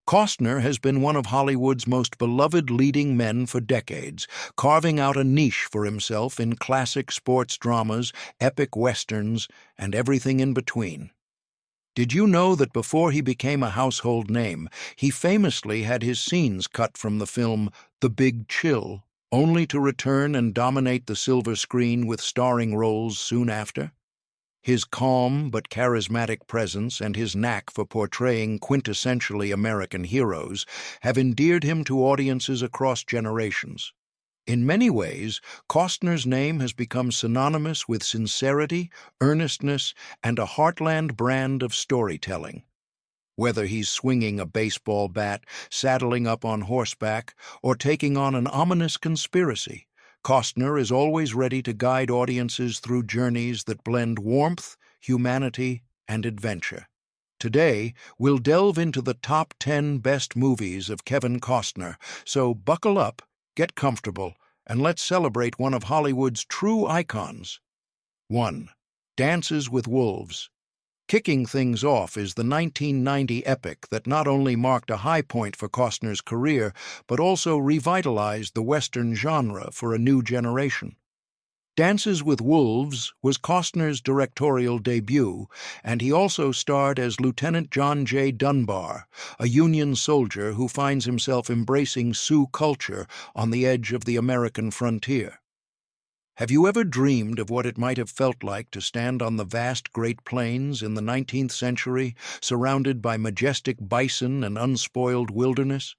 Costner has been one of Hollywood's most beloved leading men for decades, carving out a niche for himself in classic sports dramas, epic westerns, and everything in between. Did you know that before he became a household name, he famously had his scenes cut from the film The Big Chill, only to return and dominate the silver screen with starring roles soon after? His calm but charismatic presence and his knack for portraying quintessentially American heroes have endeared him to audiences across generations. In many ways, Costner's name has become synonymous with sincerity, earnestness, and a heartland brand of storytelling. Whether he's swinging a baseball bat, saddling up on horseback, or taking on an ominous conspiracy, Costner is always ready to guide audiences through journeys that blend warmth, humanity, and adventure. Today, we'll delve into the top 10 best movies of Kevin Costner, so buckle up, get comfortable, and let's celebrate one of Hollywood's true icons. 1. Dances with Wolves. Kicking things off is the 1990 epic that not only marked a high point for Costner's career, but also revitalized the Western genre for a new generation. Dances with Wolves was Costner's directorial debut, and he also starred as Lieutenant John J. Dunbar, a Union soldier who finds himself embracing Sioux culture on the edge of the American frontier. Have you ever dreamed of what it might have felt like to stand on the vast Great Plains in the 19th century, surrounded by majestic bison and unspoiled wilderness?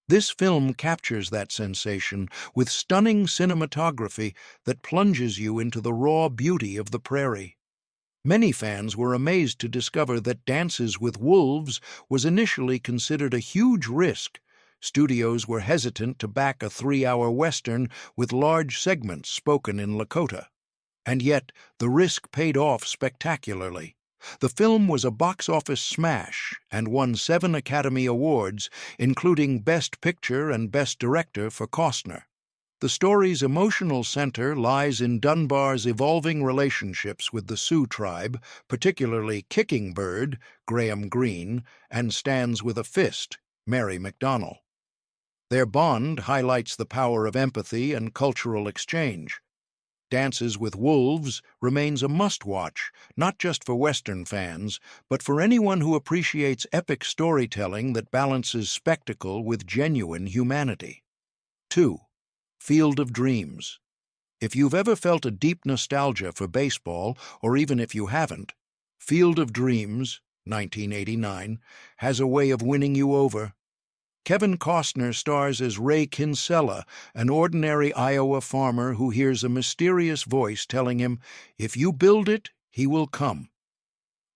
This film captures that sensation with stunning cinematography that plunges you into the raw beauty of the prairie. Many fans were amazed to discover that Dances with Wolves was initially considered a huge risk. Studios were hesitant to back a 3-hour Western with large segments spoken in Lakota. And yet, the risk paid off spectacularly. The film was a box office smash and won 7 Academy Awards, including Best Picture and Best Director for Costner. The story's emotional center lies in Dunbar's evolving relationships with the Sioux tribe, particularly Kicking Bird, Graham Greene, and Stands with a Fist, Mary McDonnell. Their bond highlights the power of empathy and cultural exchange. Dances with Wolves remains a must-watch, not just for Western fans, but for anyone who appreciates epic storytelling that balances spectacle with genuine humanity. 2. Field of Dreams. If you've ever felt a deep nostalgia for baseball, or even if you haven't, Field of Dreams, 1989, has a way of winning you over. Kevin Costner stars as Ray Kinsella, an ordinary Iowa farmer who hears a mysterious voice telling him, "If you build it, he will come."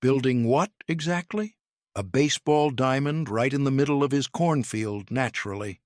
Building what, exactly? A baseball diamond right in the middle of his cornfield, naturally.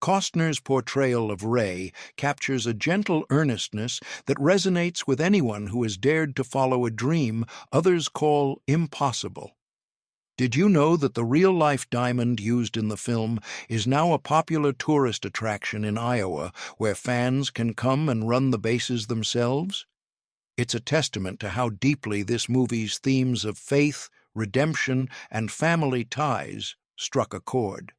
Costner's portrayal of Ray captures a gentle earnestness that resonates with anyone who has dared to follow a dream others call impossible. Did you know that the real-life diamond used in the film is now a popular tourist attraction in Iowa where fans can come and run the bases themselves? It's a testament to how deeply this movie's themes of faith, redemption, and family ties struck a chord.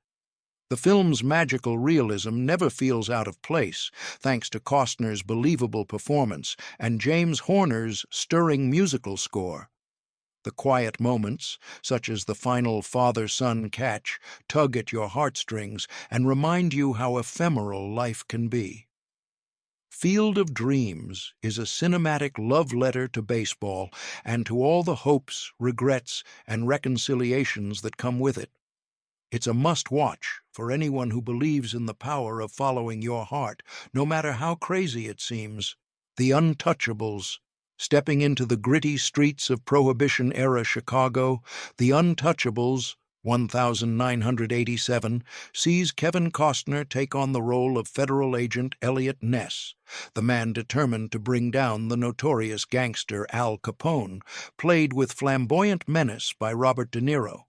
The film's magical realism never feels out of place, thanks to Costner's believable performance and James Horner's stirring musical score. The quiet moments, such as the final father-son catch, tug at your heartstrings and remind you how ephemeral life can be. Field of Dreams is a cinematic love letter to baseball and to all the hopes, regrets, and reconciliations that come with it. It's a must-watch for anyone who believes in the power of following your heart, no matter how crazy it seems. The Untouchables. Stepping into the gritty streets of Prohibition-era Chicago, The Untouchables, 1987, sees Kevin Costner take on the role of federal agent Elliot Ness, the man determined to bring down the notorious gangster Al Capone, played with flamboyant menace by Robert De Niro.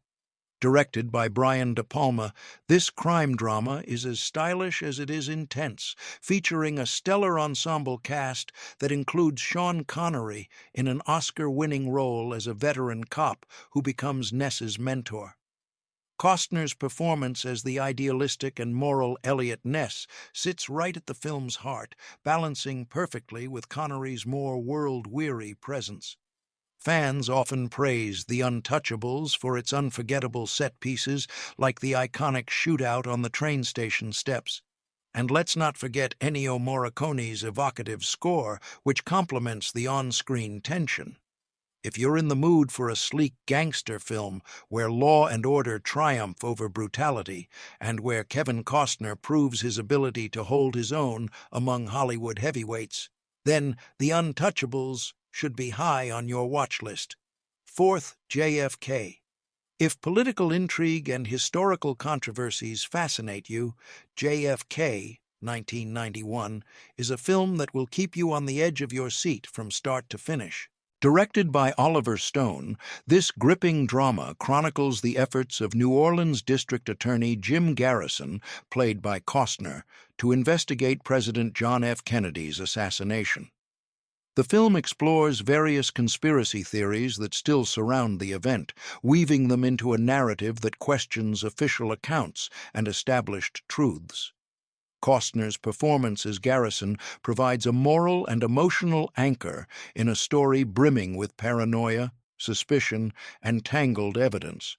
Directed by Brian De Palma, this crime drama is as stylish as it is intense, featuring a stellar ensemble cast that includes Sean Connery in an Oscar-winning role as a veteran cop who becomes Ness's mentor. Costner's performance as the idealistic and moral Elliot Ness sits right at the film's heart, balancing perfectly with Connery's more world-weary presence. Fans often praise The Untouchables for its unforgettable set pieces, like the iconic shootout on the train station steps. And let's not forget Ennio Morricone's evocative score, which complements the on-screen tension. If you're in the mood for a sleek gangster film where law and order triumph over brutality, and where Kevin Costner proves his ability to hold his own among Hollywood heavyweights, then The Untouchables should be high on your watch list. Fourth, JFK. If political intrigue and historical controversies fascinate you, JFK, 1991, is a film that will keep you on the edge of your seat from start to finish. Directed by Oliver Stone, this gripping drama chronicles the efforts of New Orleans District Attorney Jim Garrison, played by Costner, to investigate President John F. Kennedy's assassination. The film explores various conspiracy theories that still surround the event, weaving them into a narrative that questions official accounts and established truths. Costner's performance as Garrison provides a moral and emotional anchor in a story brimming with paranoia, suspicion, and tangled evidence.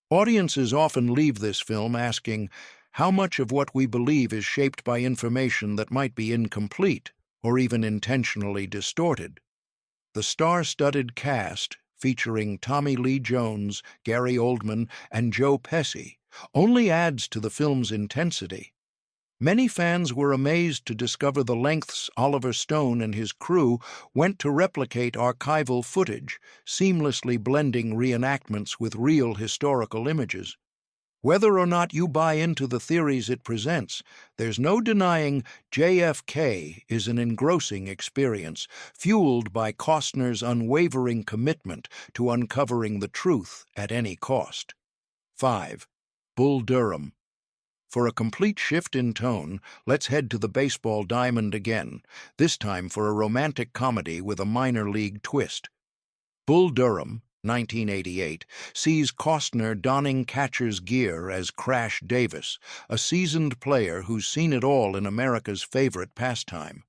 Audiences often leave this film asking, how much of what we believe is shaped by information that might be incomplete or even intentionally distorted? The star-studded cast, featuring Tommy Lee Jones, Gary Oldman, and Joe Pesci, only adds to the film's intensity. Many fans were amazed to discover the lengths Oliver Stone and his crew went to replicate archival footage, seamlessly blending reenactments with real historical images. Whether or not you buy into the theories it presents, there's no denying JFK is an engrossing experience, fueled by Costner's unwavering commitment to uncovering the truth at any cost. 5. Bull Durham. For a complete shift in tone, let's head to the baseball diamond again, this time for a romantic comedy with a minor league twist. Bull Durham, 1988, sees Costner donning catcher's gear as Crash Davis, a seasoned player who's seen it all in America's favorite pastime.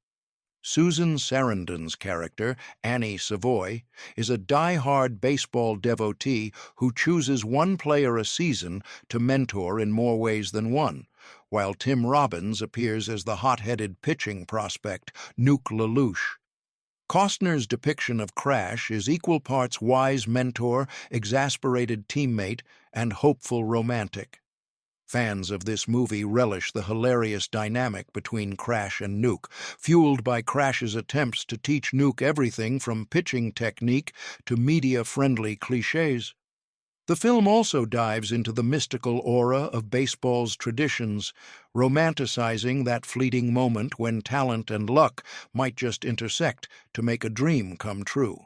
Susan Sarandon's character, Annie Savoy, is a die-hard baseball devotee who chooses one player a season to mentor in more ways than one, while Tim Robbins appears as the hot-headed pitching prospect, Nuke LaLoosh. Costner's depiction of Crash is equal parts wise mentor, exasperated teammate, and hopeful romantic. Fans of this movie relish the hilarious dynamic between Crash and Nuke, fueled by Crash's attempts to teach Nuke everything from pitching technique to media-friendly cliches. The film also dives into the mystical aura of baseball's traditions, romanticizing that fleeting moment when talent and luck might just intersect to make a dream come true.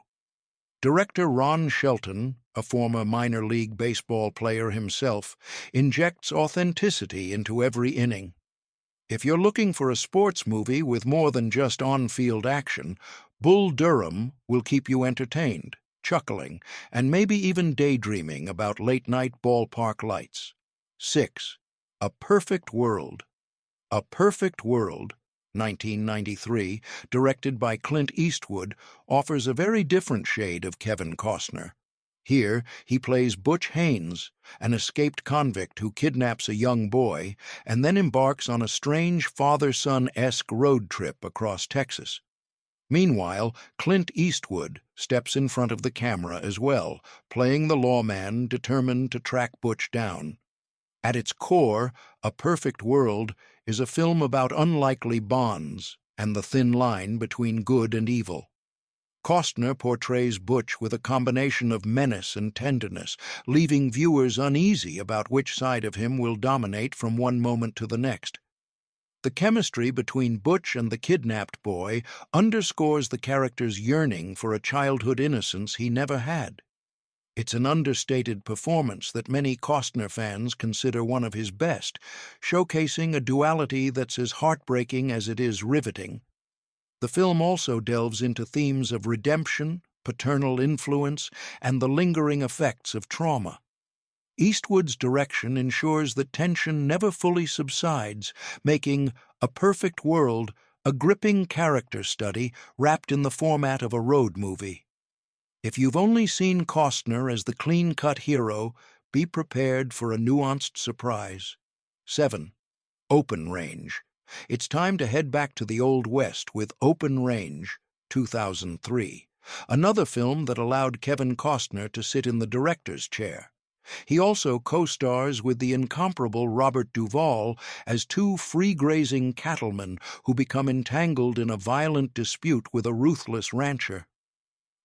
Director Ron Shelton, a former minor league baseball player himself, injects authenticity into every inning. If you're looking for a sports movie with more than just on-field action, Bull Durham will keep you entertained, chuckling, and maybe even daydreaming about late-night ballpark lights. 6. A Perfect World. A Perfect World, 1993, directed by Clint Eastwood, offers a very different shade of Kevin Costner. Here, he plays Butch Haynes, an escaped convict who kidnaps a young boy and then embarks on a strange father-son-esque road trip across Texas. Meanwhile, Clint Eastwood steps in front of the camera as well, playing the lawman determined to track Butch down. At its core, A Perfect World is a film about unlikely bonds and the thin line between good and evil. Costner portrays Butch with a combination of menace and tenderness, leaving viewers uneasy about which side of him will dominate from one moment to the next. The chemistry between Butch and the kidnapped boy underscores the character's yearning for a childhood innocence he never had. It's an understated performance that many Costner fans consider one of his best, showcasing a duality that's as heartbreaking as it is riveting. The film also delves into themes of redemption, paternal influence, and the lingering effects of trauma. Eastwood's direction ensures that tension never fully subsides, making A Perfect World a gripping character study wrapped in the format of a road movie. If you've only seen Costner as the clean-cut hero, be prepared for a nuanced surprise. 7. Open Range. It's time to head back to the Old West with Open Range, 2003, another film that allowed Kevin Costner to sit in the director's chair. He also co-stars with the incomparable Robert Duvall as two free-grazing cattlemen who become entangled in a violent dispute with a ruthless rancher.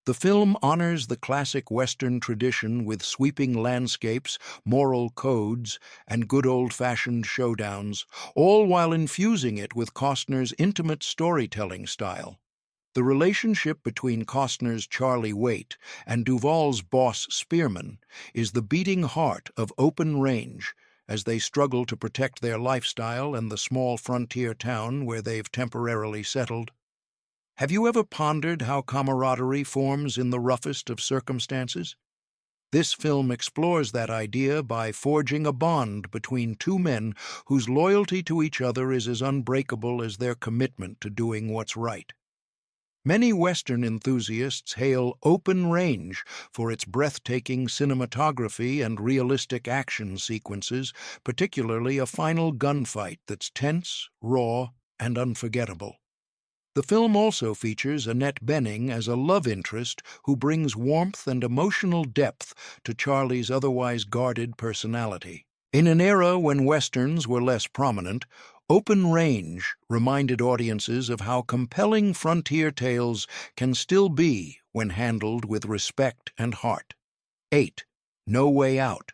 The film honors the classic Western tradition with sweeping landscapes, moral codes, and good old-fashioned showdowns, all while infusing it with Costner's intimate storytelling style. The relationship between Costner's Charlie Waite and Duvall's boss Spearman is the beating heart of Open Range as they struggle to protect their lifestyle and the small frontier town where they've temporarily settled. Have you ever pondered how camaraderie forms in the roughest of circumstances? This film explores that idea by forging a bond between two men whose loyalty to each other is as unbreakable as their commitment to doing what's right. Many Western enthusiasts hail Open Range for its breathtaking cinematography and realistic action sequences, particularly a final gunfight that's tense, raw, and unforgettable. The film also features Annette Bening as a love interest who brings warmth and emotional depth to Charlie's otherwise guarded personality. In an era when Westerns were less prominent, Open Range reminded audiences of how compelling frontier tales can still be when handled with respect and heart. 8. No Way Out.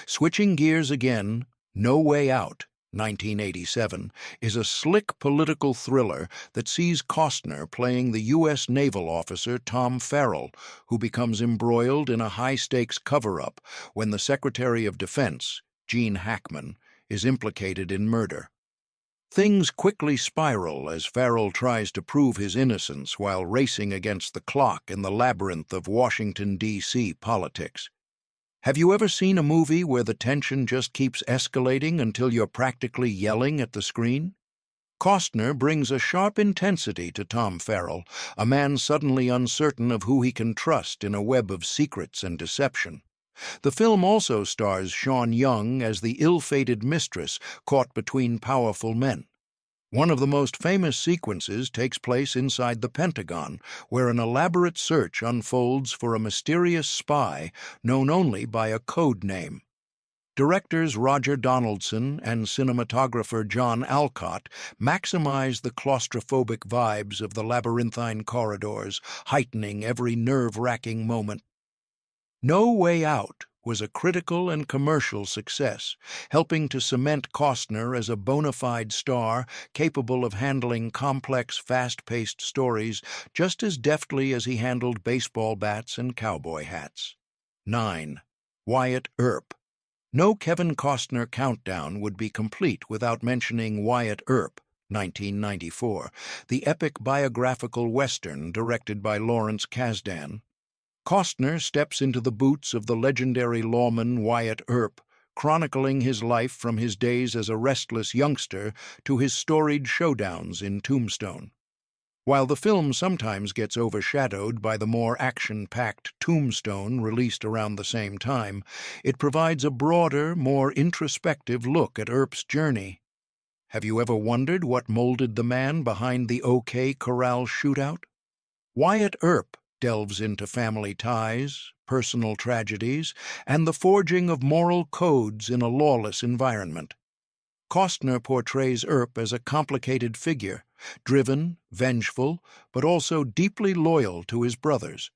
Switching gears again, No Way Out, 1987, is a slick political thriller that sees Costner playing the U.S. naval officer Tom Farrell, who becomes embroiled in a high-stakes cover-up when the Secretary of Defense, Gene Hackman, is implicated in murder. Things quickly spiral as Farrell tries to prove his innocence while racing against the clock in the labyrinth of Washington, D.C. politics. Have you ever seen a movie where the tension just keeps escalating until you're practically yelling at the screen? Costner brings a sharp intensity to Tom Farrell, a man suddenly uncertain of who he can trust in a web of secrets and deception. The film also stars Sean Young as the ill-fated mistress caught between powerful men. One of the most famous sequences takes place inside the Pentagon, where an elaborate search unfolds for a mysterious spy known only by a code name. Directors Roger Donaldson and cinematographer John Alcott maximize the claustrophobic vibes of the labyrinthine corridors, heightening every nerve-wracking moment. No Way Out was a critical and commercial success, helping to cement Costner as a bona fide star capable of handling complex, fast-paced stories just as deftly as he handled baseball bats and cowboy hats. 9. Wyatt Earp. No Kevin Costner countdown would be complete without mentioning Wyatt Earp, 1994, the epic biographical Western directed by Lawrence Kasdan. Costner steps into the boots of the legendary lawman Wyatt Earp, chronicling his life from his days as a restless youngster to his storied showdowns in Tombstone. While the film sometimes gets overshadowed by the more action-packed Tombstone released around the same time, it provides a broader, more introspective look at Earp's journey. Have you ever wondered what molded the man behind the OK Corral shootout? Wyatt Earp delves into family ties, personal tragedies, and the forging of moral codes in a lawless environment. Costner portrays Earp as a complicated figure, driven, vengeful, but also deeply loyal to his brothers.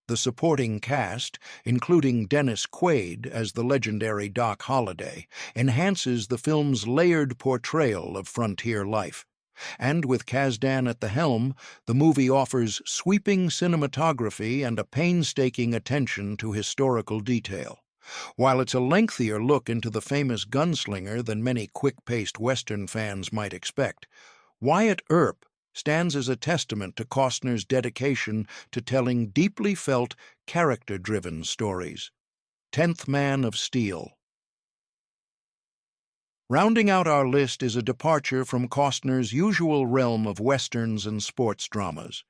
The supporting cast, including Dennis Quaid as the legendary Doc Holliday, enhances the film's layered portrayal of frontier life. And with Kasdan at the helm, the movie offers sweeping cinematography and a painstaking attention to historical detail. While it's a lengthier look into the famous gunslinger than many quick-paced Western fans might expect, Wyatt Earp stands as a testament to Costner's dedication to telling deeply felt, character-driven stories. 10th Man of Steel. Rounding out our list is a departure from Costner's usual realm of westerns and sports dramas.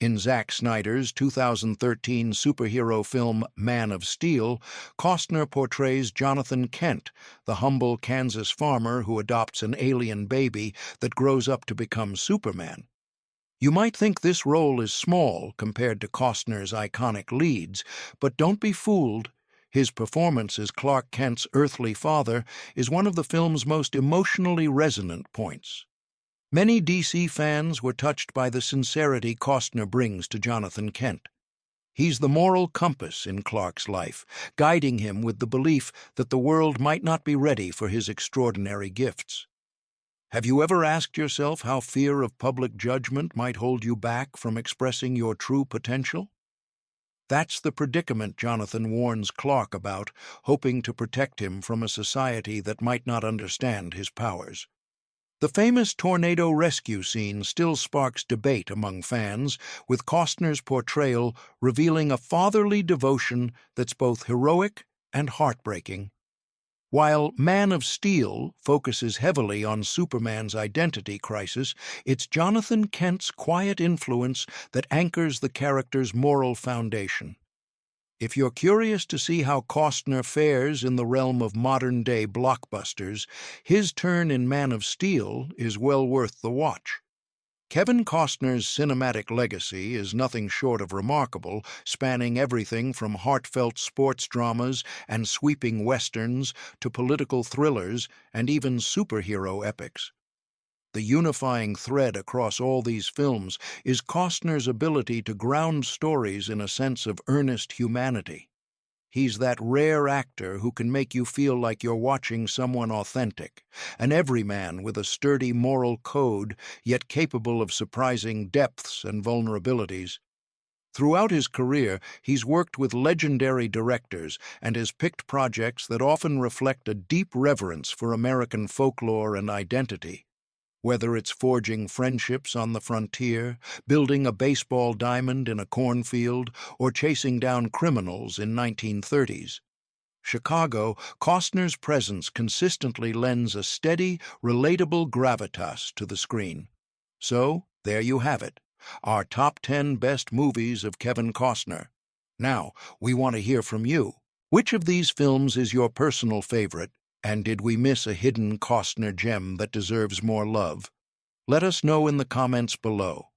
In Zack Snyder's 2013 superhero film Man of Steel, Costner portrays Jonathan Kent, the humble Kansas farmer who adopts an alien baby that grows up to become Superman. You might think this role is small compared to Costner's iconic leads, but don't be fooled. His performance as Clark Kent's earthly father is one of the film's most emotionally resonant points. Many DC fans were touched by the sincerity Costner brings to Jonathan Kent. He's the moral compass in Clark's life, guiding him with the belief that the world might not be ready for his extraordinary gifts. Have you ever asked yourself how fear of public judgment might hold you back from expressing your true potential? That's the predicament Jonathan warns Clark about, hoping to protect him from a society that might not understand his powers. The famous tornado rescue scene still sparks debate among fans, with Costner's portrayal revealing a fatherly devotion that's both heroic and heartbreaking. While Man of Steel focuses heavily on Superman's identity crisis, it's Jonathan Kent's quiet influence that anchors the character's moral foundation. If you're curious to see how Costner fares in the realm of modern-day blockbusters, his turn in Man of Steel is well worth the watch. Kevin Costner's cinematic legacy is nothing short of remarkable, spanning everything from heartfelt sports dramas and sweeping westerns to political thrillers and even superhero epics. The unifying thread across all these films is Costner's ability to ground stories in a sense of earnest humanity. He's that rare actor who can make you feel like you're watching someone authentic, an everyman with a sturdy moral code, yet capable of surprising depths and vulnerabilities. Throughout his career, he's worked with legendary directors and has picked projects that often reflect a deep reverence for American folklore and identity. Whether it's forging friendships on the frontier, building a baseball diamond in a cornfield, or chasing down criminals in 1930s Chicago, Costner's presence consistently lends a steady, relatable gravitas to the screen. So, there you have it, our top 10 best movies of Kevin Costner. Now, we want to hear from you. Which of these films is your personal favorite? And did we miss a hidden Costner gem that deserves more love? Let us know in the comments below.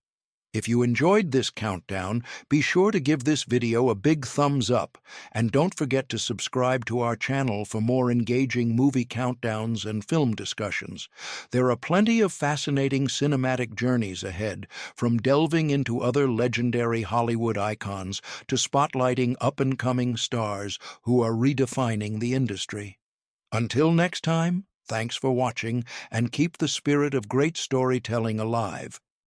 If you enjoyed this countdown, be sure to give this video a big thumbs up, and don't forget to subscribe to our channel for more engaging movie countdowns and film discussions. There are plenty of fascinating cinematic journeys ahead, from delving into other legendary Hollywood icons to spotlighting up-and-coming stars who are redefining the industry. Until next time, thanks for watching, and keep the spirit of great storytelling alive.